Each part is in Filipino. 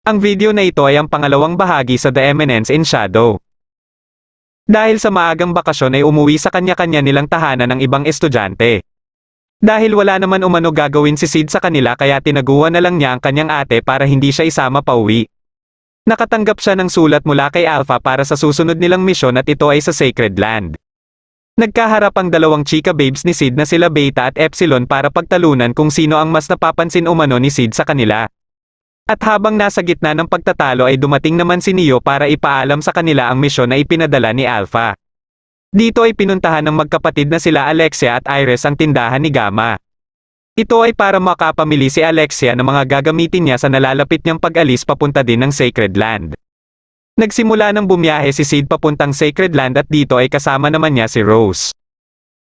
Ang video na ito ay ang pangalawang bahagi sa The Eminence in Shadow. Dahil sa maagang bakasyon ay umuwi sa kanya-kanya nilang tahanan ng ibang estudyante. Dahil wala naman umano gagawin si Sid sa kanila kaya tinaguan na lang niya ang kanyang ate para hindi siya isama pauwi. Nakatanggap siya ng sulat mula kay Alpha para sa susunod nilang misyon at ito ay sa Sacred Land. Nagkaharap ang dalawang chika babes ni Sid na sila Beta at Epsilon para pagtalunan kung sino ang mas napapansin umano ni Sid sa kanila. At habang nasa gitna ng pagtatalo ay dumating naman si Neo para ipaalam sa kanila ang misyon na ipinadala ni Alpha. Dito ay pinuntahan ng magkapatid na sila Alexia at Iris ang tindahan ni Gamma. Ito ay para makapamili si Alexia ng mga gagamitin niya sa nalalapit niyang pag-alis papunta din ng Sacred Land. Nagsimula ng bumiyahe si Sid papuntang Sacred Land at dito ay kasama naman niya si Rose.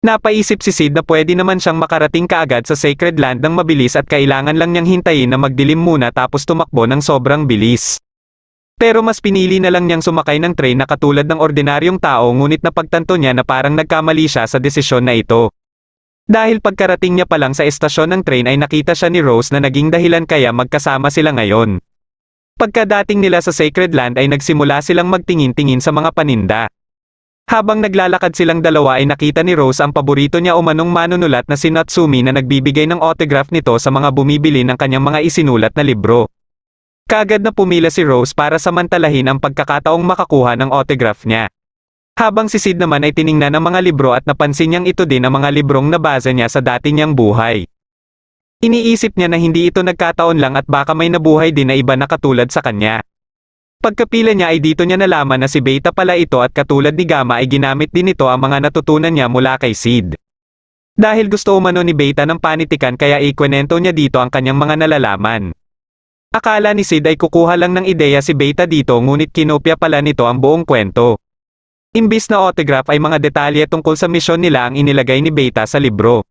Napaisip si Sid na pwede naman siyang makarating kaagad sa Sacred Land ng mabilis at kailangan lang niyang hintayin na magdilim muna tapos tumakbo ng sobrang bilis. Pero mas pinili na lang niyang sumakay ng train na katulad ng ordinaryong tao ngunit napagtanto niya na parang nagkamali siya sa desisyon na ito. Dahil pagkarating niya pa lang sa estasyon ng train ay nakita siya ni Rose na naging dahilan kaya magkasama sila ngayon. Pagkadating nila sa Sacred Land ay nagsimula silang magtingin-tingin sa mga paninda. Habang naglalakad silang dalawa ay nakita ni Rose ang paborito niya umanong manunulat na si Natsumi na nagbibigay ng autograph nito sa mga bumibili ng kanyang mga isinulat na libro. Kaagad na pumila si Rose para samantalahin ang pagkakataong makakuha ng autograph niya. Habang si Sid naman ay tiningnan ang mga libro at napansin niyang ito din ang mga librong nabasa niya sa dati niyang buhay. Iniisip niya na hindi ito nagkataon lang at baka may nabuhay din na iba na katulad sa kanya. Pagkapila niya ay dito niya nalaman na si Beta pala ito at katulad ni Gamma ay ginamit din ito ang mga natutunan niya mula kay Sid. Dahil gusto umano ni Beta ng panitikan kaya ikwento niya dito ang kanyang mga nalalaman. Akala ni Sid ay kukuha lang ng ideya si Beta dito ngunit kinopya pala nito ang buong kwento. Imbis na autograph ay mga detalye tungkol sa misyon nila ang inilagay ni Beta sa libro.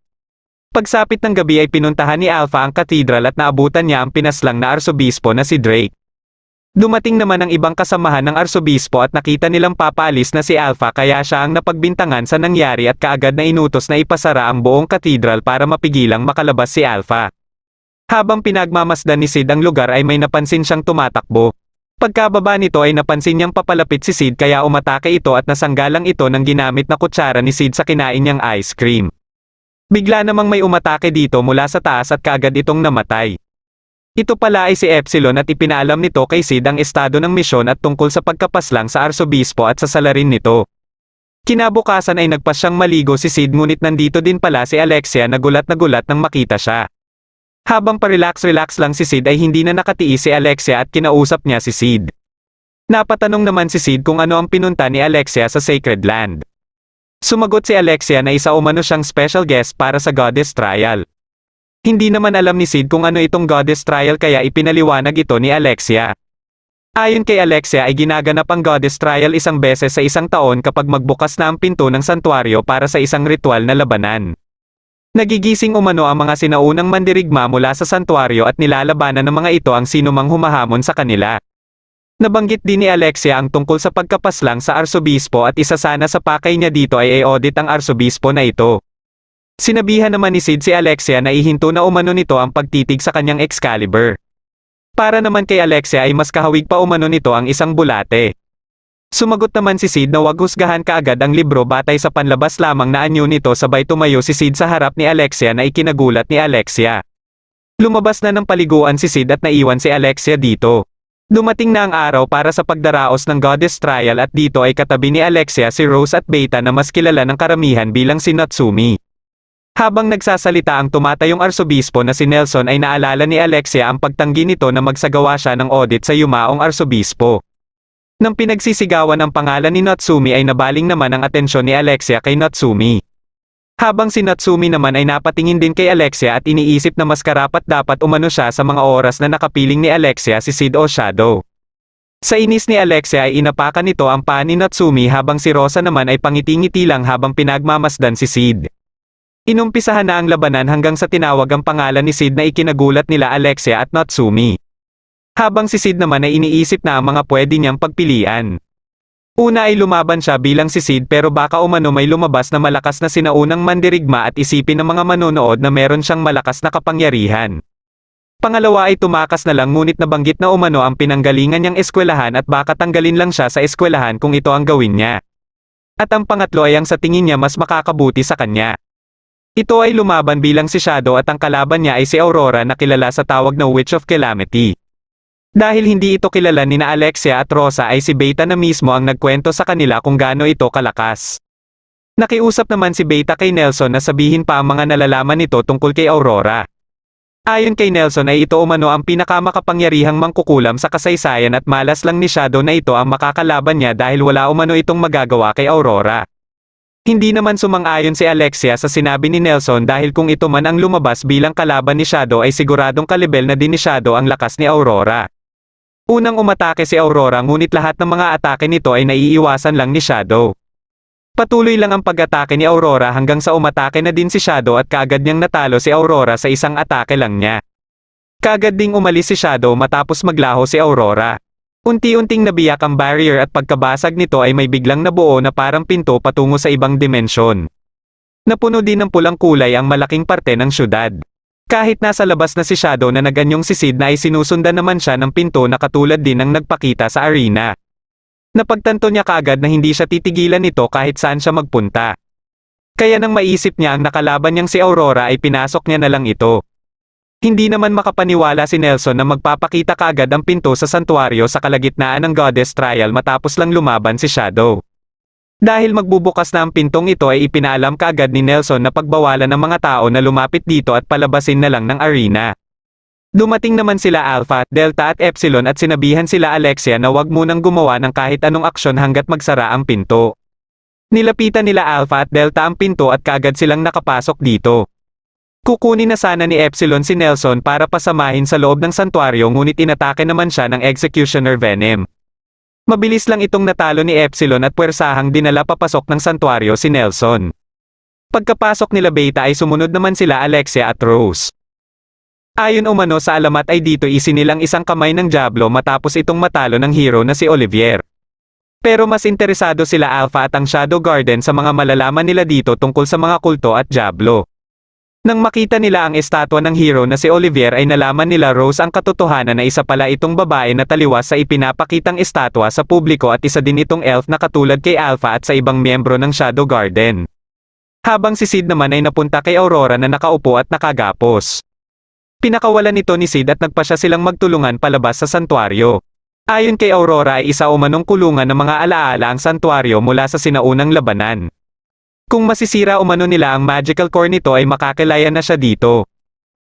Pagsapit ng gabi ay pinuntahan ni Alpha ang katedral at naabutan niya ang pinaslang na arsobispo na si Drake. Dumating naman ang ibang kasamahan ng arsobispo at nakita nilang papaalis na si Alpha kaya siya ang napagbintangan sa nangyari at kaagad na inutos na ipasara ang buong katedral para mapigilang makalabas si Alpha. Habang pinagmamasdan ni Sid ang lugar ay may napansin siyang tumatakbo. Pagkababa nito ay napansin niyang papalapit si Sid kaya umatake ito at nasanggalang ito ng ginamit na kutsara ni Sid sa kinain niyang ice cream. Bigla namang may umatake dito mula sa taas at kaagad itong namatay. Ito pala ay si Epsilon at ipinaalam nito kay Sid ang estado ng misyon at tungkol sa pagkapaslang sa arsobispo at sa salarin nito. Kinabukasan ay nagpas siyang maligo si Sid ngunit nandito din pala si Alexia na gulat nang makita siya. Habang pa-relax lang si Sid ay hindi na nakatiis si Alexia at kinausap niya si Sid. Napatanong naman si Sid kung ano ang pinunta ni Alexia sa Sacred Land. Sumagot si Alexia na isa umano siyang special guest para sa Goddess Trial. Hindi naman alam ni Sid kung ano itong Goddess Trial kaya ipinaliwanag ito ni Alexia. Ayon kay Alexia ay ginaganap ang Goddess Trial isang beses sa isang taon kapag magbukas na ang pinto ng santuaryo para sa isang ritual na labanan. Nagigising umano ang mga sinaunang mandirigma mula sa santuaryo at nilalabanan ng mga ito ang sinumang humahamon sa kanila. Nabanggit din ni Alexia ang tungkol sa pagkapaslang sa arsobispo at isa sana sa pakay niya dito ay i-audit ang arsobispo na ito. Sinabihan naman ni Sid si Alexia na ihinto na umano nito ang pagtitig sa kanyang Excalibur. Para naman kay Alexia ay mas kahawig pa umano nito ang isang bulate. Sumagot naman si Sid na wag husgahan kaagad ang libro batay sa panlabas lamang na anyo nito sabay tumayo si Sid sa harap ni Alexia na ikinagulat ni Alexia. Lumabas na ng paliguan si Sid at naiwan si Alexia dito. Dumating na ang araw para sa pagdaraos ng Goddess Trial at dito ay katabi ni Alexia si Rose at Beta na mas kilala ng karamihan bilang si Natsumi. Habang nagsasalita ang tumatayong arsobispo na si Nelson ay naalala ni Alexia ang pagtanggi nito na magsagawa siya ng audit sa yumaong arsobispo. Nang pinagsisigawan ang pangalan ni Natsumi ay nabaling naman ang atensyon ni Alexia kay Natsumi. Habang si Natsumi naman ay napatingin din kay Alexia at iniisip na mas karapat-dapat umano siya sa mga oras na nakapiling ni Alexia si Sid o Shadow. Sa inis ni Alexia ay inapakan nito ang paa ni Natsumi habang si Rosa naman ay pangiti-ngiti lang habang pinagmamasdan si Sid. Inumpisahan na ang labanan hanggang sa tinawag ang pangalan ni Sid na ikinagulat nila Alexia at Natsumi. Habang si Sid naman ay iniisip na ang mga pwede niyang pagpilian. Una ay lumaban siya bilang si Sid pero baka umano may lumabas na malakas na sinaunang mandirigma at isipin ng mga manonood na meron siyang malakas na kapangyarihan. Pangalawa ay tumakas na lang ngunit nabanggit na umano ang pinanggalingan niyang eskwelahan at baka tanggalin lang siya sa eskwelahan kung ito ang gawin niya. At ang pangatlo ay ang sa tingin niya mas makakabuti sa kanya. Ito ay lumaban bilang si Shadow at ang kalaban niya ay si Aurora na kilala sa tawag na Witch of Calamity. Dahil hindi ito kilala ni na Alexia at Rosa ay si Beta na mismo ang nagkwento sa kanila kung gaano ito kalakas. Nakiusap naman si Beta kay Nelson na sabihin pa ang mga nalalaman nito tungkol kay Aurora. Ayon kay Nelson ay ito umano ang pinakamakapangyarihang mangkukulam sa kasaysayan at malas lang ni Shadow na ito ang makakalaban niya dahil wala umano itong magagawa kay Aurora. Hindi naman sumang-ayon si Alexia sa sinabi ni Nelson dahil kung ito man ang lumabas bilang kalaban ni Shadow ay siguradong kalibel na din ni Shadow ang lakas ni Aurora. Unang umatake si Aurora ngunit lahat ng mga atake nito ay naiiwasan lang ni Shadow. Patuloy lang ang pag-atake ni Aurora hanggang sa umatake na din si Shadow at kaagad niyang natalo si Aurora sa isang atake lang niya. Kaagad ding umalis si Shadow matapos maglaho si Aurora. Unti-unting nabiyak ang barrier at pagkabasag nito ay may biglang nabuo na parang pinto patungo sa ibang dimensyon. Napuno din ng pulang kulay ang malaking parte ng syudad. Kahit nasa labas na si Shadow na naganyong sisid na ay sinusundan naman siya ng pinto na katulad din ng nagpakita sa arena. Napagtanto niya kaagad na hindi siya titigilan nito kahit saan siya magpunta. Kaya nang maisip niya ang nakalaban niyang si Aurora ay pinasok niya na lang ito. Hindi naman makapaniwala si Nelson na magpapakita kaagad ang pinto sa santuaryo sa kalagitnaan ng Goddess Trial matapos lang lumaban si Shadow. Dahil magbubukas na ang pintong ito ay ipinaalam kaagad ni Nelson na pagbawalan ng mga tao na lumapit dito at palabasin na lang ng arena. Dumating naman sila Alpha, Delta at Epsilon at sinabihan sila Alexia na wag munang gumawa ng kahit anong aksyon hanggat magsara ang pinto. Nilapitan nila Alpha at Delta ang pinto at kaagad silang nakapasok dito. Kukunin na sana ni Epsilon si Nelson para pasamahin sa loob ng santuaryo ngunit inatake naman siya ng Executioner Venom. Mabilis lang itong natalo ni Epsilon at puwersahang dinala papasok ng santuaryo si Nelson. Pagkapasok nila Beta ay sumunod naman sila Alexia at Rose. Ayon umano sa alamat ay dito isinilang isang kamay ng Diablo matapos itong matalo ng hero na si Olivier. Pero mas interesado sila Alpha at ang Shadow Garden sa mga malalaman nila dito tungkol sa mga kulto at Diablo. Nang makita nila ang estatwa ng hero na si Olivier ay nalaman nila Rose ang katotohanan na isa pala itong babae na taliwas sa ipinapakitang estatwa sa publiko at isa din itong elf na katulad kay Alpha at sa ibang miyembro ng Shadow Garden. Habang si Sid naman ay napunta kay Aurora na nakaupo at nakagapos. Pinakawalan nito ni Sid at nagpasya silang magtulungan palabas sa santuaryo. Ayon kay Aurora ay isa umanong kulungan ng mga alaala ang santuaryo mula sa sinaunang labanan. Kung masisira umano nila ang magical core nito ay makakilaya na siya dito.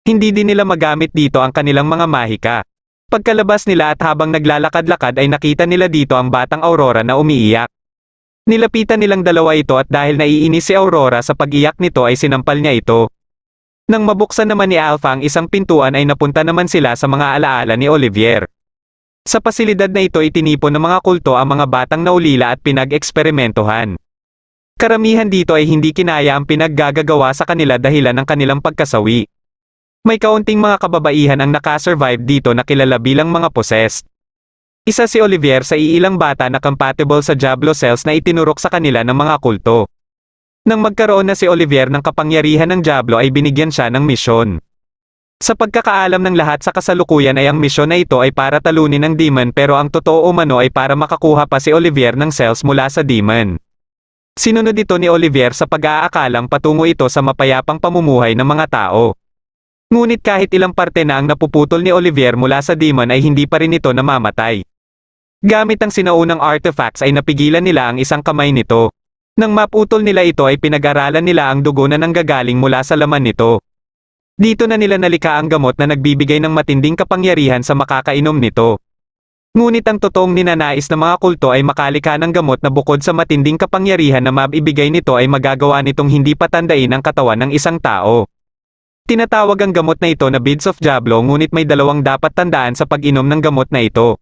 Hindi din nila magamit dito ang kanilang mga mahika. Pagkalabas nila at habang naglalakad-lakad ay nakita nila dito ang batang Aurora na umiiyak. Nilapitan nilang dalawa ito at dahil naiinis si Aurora sa pag-iyak nito ay sinampal niya ito. Nang mabuksan naman ni Alpha ang isang pintuan ay napunta naman sila sa mga alaala ni Olivier. Sa pasilidad na ito itinipon ng mga kulto ang mga batang naulila at pinag-eksperimentohan. Karamihan dito ay hindi kinaya ang pinaggagawa sa kanila dahilan ng kanilang pagkasawi. May kaunting mga kababaihan ang nakasurvive dito na kilala bilang mga possessed. Isa si Olivier sa iilang bata na compatible sa Diablo cells na itinurok sa kanila ng mga kulto. Nang magkaroon na si Olivier ng kapangyarihan ng Diablo ay binigyan siya ng misyon. Sa pagkakaalam ng lahat sa kasalukuyan ay ang misyon na ito ay para talunin ng demon pero ang totoo umano ay para makakuha pa si Olivier ng cells mula sa demon. Sinunod ito ni Olivier sa pag-aakalang patungo ito sa mapayapang pamumuhay ng mga tao. Ngunit kahit ilang parte na ang napuputol ni Olivier mula sa demon ay hindi pa rin ito namamatay. Gamit ang sinaunang artifacts ay napigilan nila ang isang kamay nito. Nang maputol nila ito ay pinag-aralan nila ang dugo na nanggagaling mula sa laman nito. Dito na nila nalikha ang gamot na nagbibigay ng matinding kapangyarihan sa makakainom nito. Ngunit ang totoong ninanais ng mga kulto ay makalikha ng gamot na bukod sa matinding kapangyarihan na mabibigay nito ay magagawa nitong hindi patandain ang katawan ng isang tao. Tinatawag ang gamot na ito na Beads of Diablo ngunit may dalawang dapat tandaan sa pag-inom ng gamot na ito.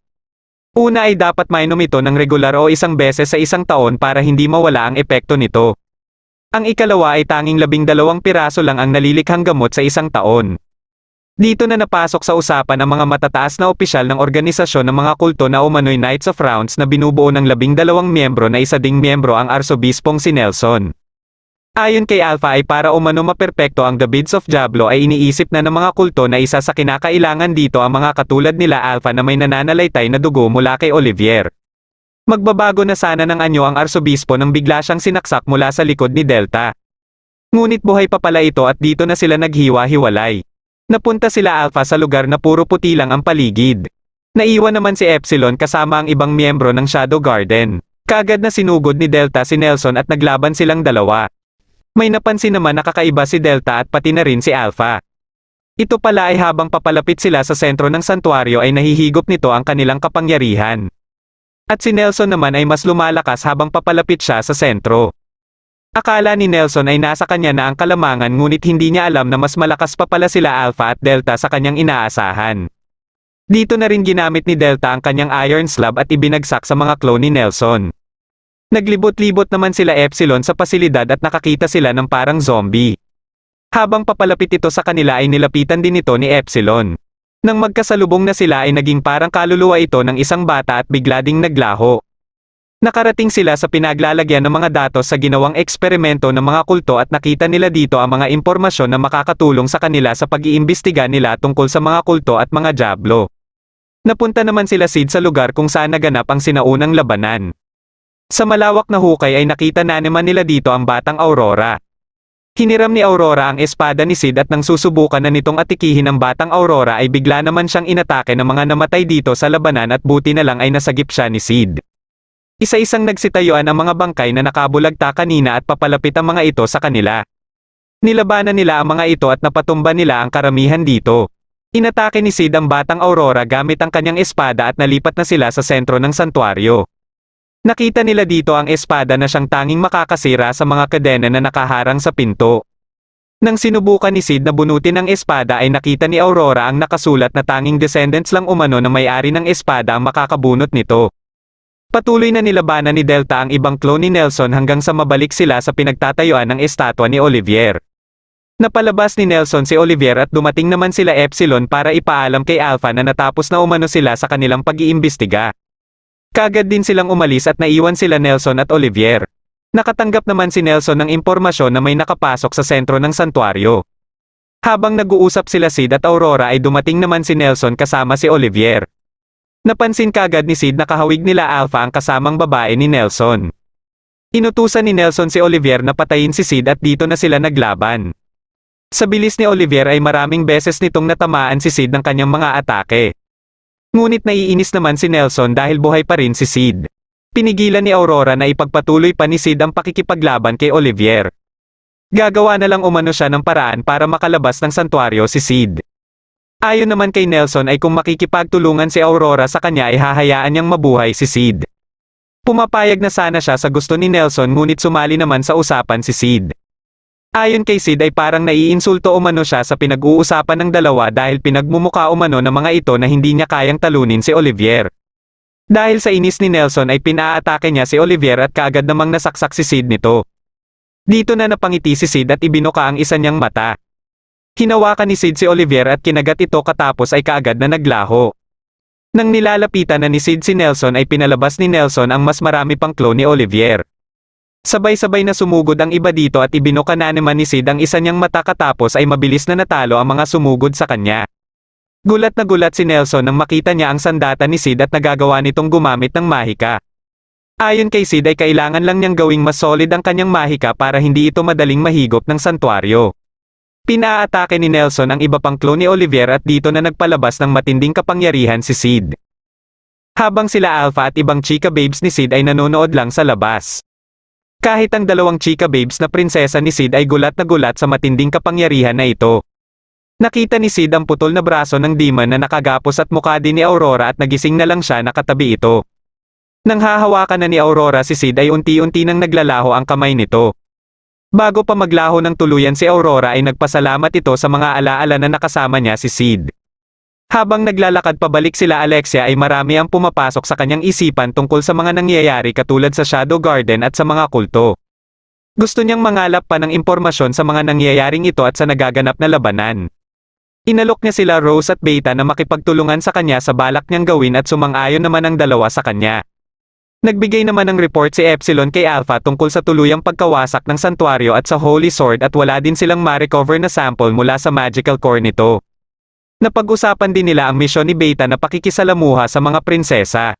Una ay dapat mainom ito ng regular o isang beses sa isang taon para hindi mawala ang epekto nito. Ang ikalawa ay tanging 12 piraso lang ang nalilikhang gamot sa isang taon. Dito na napasok sa usapan ang mga matataas na opisyal ng organisasyon ng mga kulto na umano'y Knights of Rounds na binubuo ng 12 miyembro na isa ding miyembro ang arsobispong si Nelson. Ayon kay Alpha ay para umano maperpekto ang The Beads of Diablo ay iniisip na ng mga kulto na isa sa kinakailangan dito ang mga katulad nila Alpha na may nananalaytay na dugo mula kay Olivier. Magbabago na sana ng anyo ang arsobispo nang bigla siyang sinaksak mula sa likod ni Delta. Ngunit buhay pa pala ito at dito na sila naghiwa-hiwalay. Napunta sila Alpha sa lugar na puro puti lang ang paligid. Naiwan naman si Epsilon kasama ang ibang miyembro ng Shadow Garden. Kaagad na sinugod ni Delta si Nelson at naglaban silang dalawa. May napansin naman na kakaiba si Delta at pati na rin si Alpha. Ito pala ay habang papalapit sila sa sentro ng santuario ay nahihigop nito ang kanilang kapangyarihan. At si Nelson naman ay mas lumalakas habang papalapit siya sa sentro. Akala ni Nelson ay nasa kanya na ang kalamangan ngunit hindi niya alam na mas malakas pa pala sila Alpha at Delta sa kanyang inaasahan. Dito na rin ginamit ni Delta ang kanyang Iron Slab at ibinagsak sa mga clone ni Nelson. Naglibot-libot naman sila Epsilon sa pasilidad at nakakita sila ng parang zombie. Habang papalapit ito sa kanila ay nilapitan din ito ni Epsilon. Nang magkasalubong na sila ay naging parang kaluluwa ito ng isang bata at bigla ding naglaho. Nakarating sila sa pinaglalagyan ng mga datos sa ginawang eksperimento ng mga kulto at nakita nila dito ang mga impormasyon na makakatulong sa kanila sa pag-iimbestiga nila tungkol sa mga kulto at mga Diablo. Napunta naman sila Sid sa lugar kung saan naganap ang sinaunang labanan. Sa malawak na hukay ay nakita na naman nila dito ang batang Aurora. Hiniram ni Aurora ang espada ni Sid at nang susubukan na nitong atikihin ang batang Aurora ay bigla naman siyang inatake ng mga namatay dito sa labanan at buti na lang ay nasagip siya ni Sid. Isa-isang nagsitayuan ang mga bangkay na nakabulagta kanina at papalapit ang mga ito sa kanila. Nilabanan nila ang mga ito at napatumba nila ang karamihan dito. Inatake ni Sid ang batang Aurora gamit ang kanyang espada at nalipat na sila sa sentro ng santuario. Nakita nila dito ang espada na siyang tanging makakasira sa mga kadena na nakaharang sa pinto. Nang sinubukan ni Sid na bunutin ang espada ay nakita ni Aurora ang nakasulat na tanging descendants lang umano na may-ari ng espada ang makakabunot nito. Patuloy na nilabanan ni Delta ang ibang clone ni Nelson hanggang sa mabalik sila sa pinagtatayuan ng estatwa ni Olivier. Napalabas ni Nelson si Olivier at dumating naman sila Epsilon para ipaalam kay Alpha na natapos na umano sila sa kanilang pag-iimbestiga. Kaagad din silang umalis at naiwan sila Nelson at Olivier. Nakatanggap naman si Nelson ng impormasyon na may nakapasok sa sentro ng santuario. Habang nag-uusap sila Sid at Aurora ay dumating naman si Nelson kasama si Olivier. Napansin kaagad ni Sid na kahawig nila Alpha ang kasamang babae ni Nelson. Inutusan ni Nelson si Olivier na patayin si Sid at dito na sila naglaban. Sa bilis ni Olivier ay maraming beses nitong natamaan si Sid ng kanyang mga atake. Ngunit naiinis naman si Nelson dahil buhay pa rin si Sid. Pinigilan ni Aurora na ipagpatuloy pa ni Sid ang pakikipaglaban kay Olivier. Gagawa na lang umano siya ng paraan para makalabas ng santuario si Sid. Ayon naman kay Nelson ay kung makikipagtulungan si Aurora sa kanya ay hahayaan niyang mabuhay si Sid. Pumapayag na sana siya sa gusto ni Nelson ngunit sumali naman sa usapan si Sid. Ayon kay Sid ay parang naiinsulto umano siya sa pinag-uusapan ng dalawa dahil pinagmumuka umano ng mga ito na hindi niya kayang talunin si Olivier. Dahil sa inis ni Nelson ay pinaatake niya si Olivier at kaagad namang nasaksak si Sid nito. Dito na napangiti si Sid at ibinuka ang isa niyang mata. Hinawakan ni Sid si Olivier at kinagat ito katapos ay kaagad na naglaho. Nang nilalapitan na ni Sid si Nelson ay pinalabas ni Nelson ang mas marami pang clone ni Olivier. Sabay-sabay na sumugod ang iba dito at ibinuka na naman ni Sid ang isa niyang mata katapos ay mabilis na natalo ang mga sumugod sa kanya. Gulat na gulat si Nelson nang makita niya ang sandata ni Sid at nagagawa nitong gumamit ng mahika. Ayon kay Sid ay kailangan lang niyang gawing mas solid ang kanyang mahika para hindi ito madaling mahigop ng santuario. Pinaatake ni Nelson ang iba pang clone ni Olivier at dito na nagpalabas ng matinding kapangyarihan si Sid. Habang sila Alpha at ibang chika babes ni Sid ay nanonood lang sa labas. Kahit ang dalawang chika babes na prinsesa ni Sid ay gulat na gulat sa matinding kapangyarihan na ito. Nakita ni Sid ang putol na braso ng demon na nakagapos at mukha din ni Aurora at nagising na lang siya nakatabi ito. Nang hahawakan na ni Aurora si Sid ay unti-unti nang naglalaho ang kamay nito. Bago pa maglaho ng tuluyan si Aurora ay nagpasalamat ito sa mga alaala na nakasama niya si Sid. Habang naglalakad pabalik sila Alexia ay marami ang pumapasok sa kanyang isipan tungkol sa mga nangyayari katulad sa Shadow Garden at sa mga kulto. Gusto niyang mangalap pa ng impormasyon sa mga nangyayaring ito at sa nagaganap na labanan. Inalok niya sila Rose at Beta na makipagtulungan sa kanya sa balak niyang gawin at sumang-ayon naman ang dalawa sa kanya. Nagbigay naman ng report si Epsilon kay Alpha tungkol sa tuluyang pagkawasak ng santuario at sa Holy Sword at wala din silang ma-recover na sample mula sa magical core nito. Napag-usapan din nila ang misyon ni Beta na pakikisalamuha sa mga prinsesa.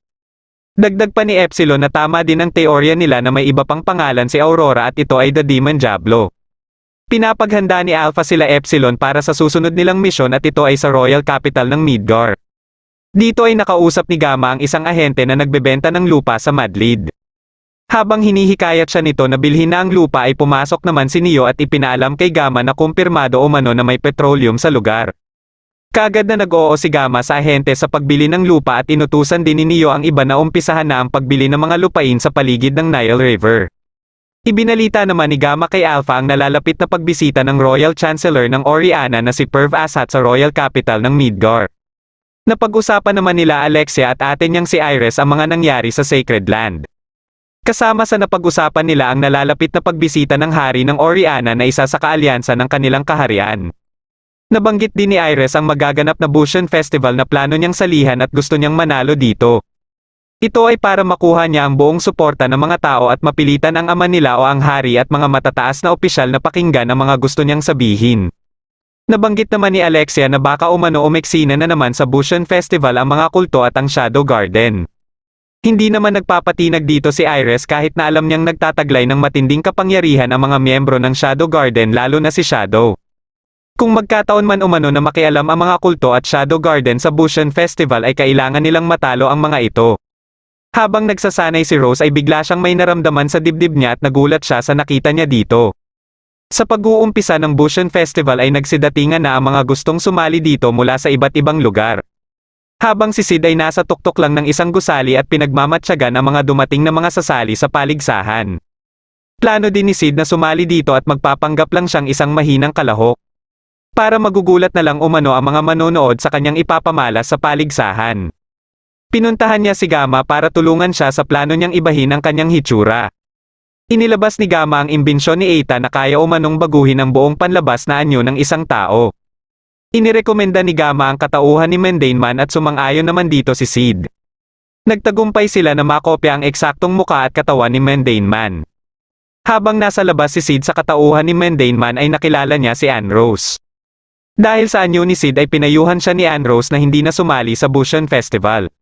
Dagdag pa ni Epsilon na tama din ang teorya nila na may iba pang pangalan si Aurora at ito ay The Demon Diablo. Pinapaghanda ni Alpha sila Epsilon para sa susunod nilang misyon at ito ay sa Royal Capital ng Midgar. Dito ay nakausap ni Gamma ang isang ahente na nagbebenta ng lupa sa Madlid. Habang hinihikayat siya nito na bilhin na ang lupa ay pumasok naman si Neo at ipinaalam kay Gamma na kumpirmado umano na may petroleum sa lugar. Kaagad na nag-oo si Gamma sa ahente sa pagbili ng lupa at inutusan din ni Neo ang iba na umpisahan na ang pagbili ng mga lupain sa paligid ng Nile River. Ibinalita naman ni Gamma kay Alpha ang nalalapit na pagbisita ng Royal Chancellor ng Oriana na si Perv Asshat sa Royal Capital ng Midgar. Napag-usapan naman nila Alexia at ate niyang si Iris ang mga nangyari sa Sacred Land. Kasama sa napag-usapan nila ang nalalapit na pagbisita ng hari ng Oriana na isa sa kaalyansa ng kanilang kaharian. Nabanggit din ni Iris ang magaganap na Bushion Festival na plano niyang salihan at gusto niyang manalo dito. Ito ay para makuha niya ang buong suporta ng mga tao at mapilitan ang ama nila o ang hari at mga matataas na opisyal na pakinggan ang mga gusto niyang sabihin. Nabanggit naman ni Alexia na baka umano umeksina na naman sa Bushion Festival ang mga kulto at ang Shadow Garden. Hindi naman nagpapatinag dito si Iris kahit na alam niyang nagtataglay ng matinding kapangyarihan ang mga miyembro ng Shadow Garden lalo na si Shadow. Kung magkataon man umano na makialam ang mga kulto at Shadow Garden sa Bushion Festival ay kailangan nilang matalo ang mga ito. Habang nagsasanay si Rose ay bigla siyang may naramdaman sa dibdib niya at nagulat siya sa nakita niya dito. Sa pag-uumpisa ng Bushion Festival ay nagsidatingan na ang mga gustong sumali dito mula sa iba't ibang lugar. Habang si Sid ay nasa tuktok lang ng isang gusali at pinagmamatyagan ang mga dumating na mga sasali sa paligsahan. Plano din ni Sid na sumali dito at magpapanggap lang siyang isang mahinang kalahok. Para magugulat na lang umano ang mga manonood sa kanyang ipapamalas sa paligsahan. Pinuntahan niya si Gamma para tulungan siya sa plano niyang ibahin ang kanyang hitsura. Inilabas ni Gamma ang imbensyon ni Eita na kaya umanong baguhin ang buong panlabas na anyo ng isang tao. Inirekomenda ni Gamma ang katauhan ni Mundane Man at sumang-ayon naman dito si Sid. Nagtagumpay sila na makopya ang eksaktong muka at katawan ni Mundane Man. Habang nasa labas si Sid sa katauhan ni Mundane Man ay nakilala niya si Ann Rose. Dahil sa anyo ni Sid ay pinayuhan siya ni Ann Rose na hindi na sumali sa Bushion Festival.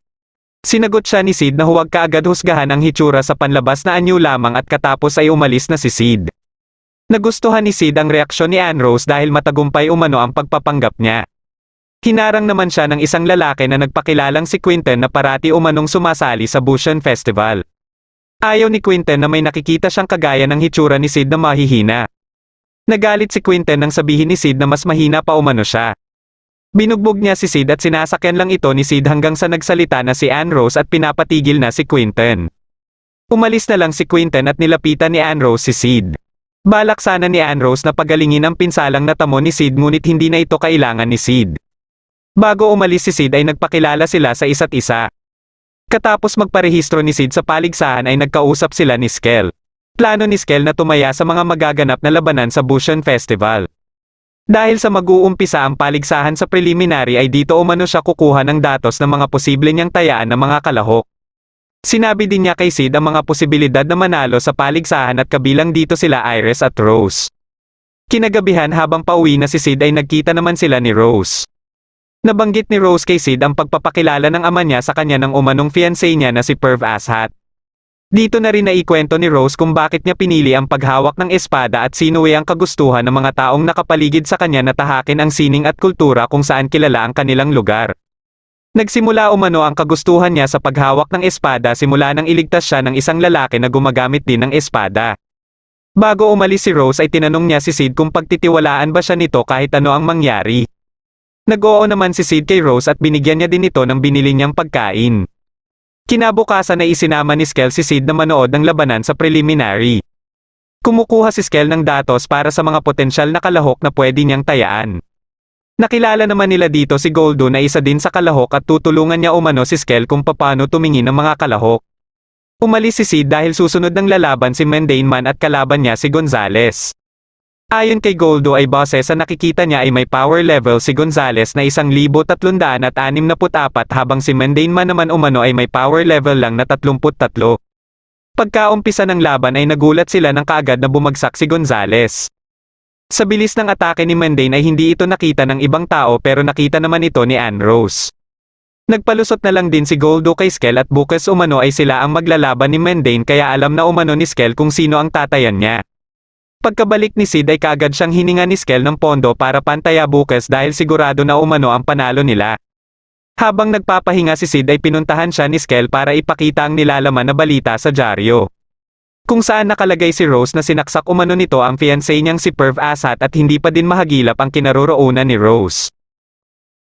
Sinagot siya ni Sid na huwag kaagad husgahan ang hitsura sa panlabas na anyo lamang at katapos ay umalis na si Sid. Nagustuhan ni Sid ang reaksyon ni Ann Rose dahil matagumpay umano ang pagpapanggap niya. Hinarang naman siya ng isang lalaki na nagpakilalang si Quinten na parati umanong sumasali sa Bushion Festival. Ayaw ni Quinten na may nakikita siyang kagaya ng hitsura ni Sid na mahihina. Nagalit si Quinten nang sabihin ni Sid na mas mahina pa umano siya. Binugbog niya si Sid at sinasakyan lang ito ni Sid hanggang sa nagsalita na si Ann Rose at pinapatigil na si Quinten. Umalis na lang si Quinten at nilapitan ni Ann Rose si Sid. Balak sana ni Ann Rose na pagalingin ang pinsalang natamo ni Sid ngunit hindi na ito kailangan ni Sid. Bago umalis si Sid ay nagpakilala sila sa isa't isa. Katapos magparehistro ni Sid sa paligsahan ay nagkausap sila ni Skell. Plano ni Skell na tumaya sa mga magaganap na labanan sa Bushion Festival. Dahil sa mag-uumpisa ang paligsahan sa preliminary ay dito umano siya kukuha ng datos ng mga posible niyang tayaan ng mga kalahok. Sinabi din niya kay Sid ang mga posibilidad na manalo sa paligsahan at kabilang dito sila Iris at Rose. Kinagabihan habang pauwi na si Sid ay nagkita naman sila ni Rose. Nabanggit ni Rose kay Sid ang pagpapakilala ng ama niya sa kanya ng umanong fiancé niya na si Perv Asshat. Dito na rin naikwento ni Rose kung bakit niya pinili ang paghawak ng espada at sino ang kagustuhan ng mga taong nakapaligid sa kanya na tahakin ang sining at kultura kung saan kilala ang kanilang lugar. Nagsimula umano ang kagustuhan niya sa paghawak ng espada simula nang iligtas siya ng isang lalaki na gumagamit din ng espada. Bago umalis si Rose ay tinanong niya si Sid kung pagtitiwalaan ba siya nito kahit ano ang mangyari. Nag-oo naman si Sid kay Rose at binigyan niya din ito ng binili niyang pagkain. Kinabukasan ay isinama ni Skell si Sid na manood ng labanan sa preliminary. Kumukuha si Skell ng datos para sa mga potensyal na kalahok na pwede niyang tayaan. Nakilala naman nila dito si Goldo na isa din sa kalahok at tutulungan niya umano si Skell kung paano tumingin ng mga kalahok. Umalis si Sid dahil susunod ng lalaban si Mundane Man at kalaban niya si Gonzales. Ayon kay Goldo ay base sa nakikita niya ay may power level si Gonzales na 1,364 habang si Mundane Man naman umano ay may power level lang na 33. Pagkaumpisa ng laban ay nagulat sila nang kaagad na bumagsak si Gonzales. Sa bilis ng atake ni Mundane ay hindi ito nakita ng ibang tao pero nakita naman ito ni Ann Rose. Nagpalusot na lang din si Goldo kay Skel at bukas umano ay sila ang maglalaban ni Mundane kaya alam na umano ni Skel kung sino ang tatayan niya. Pagkabalik ni Sid ay kaagad siyang hininga ni Skel ng pondo para pantaya bukas dahil sigurado na umano ang panalo nila. Habang nagpapahinga si Sid ay pinuntahan siya ni Skel para ipakita ang nilalaman na balita sa dyaryo. Kung saan nakalagay si Rose na sinaksak umano nito ang fiancé niyang si Perv Asat at hindi pa din mahagilap ang kinaroroonan ni Rose.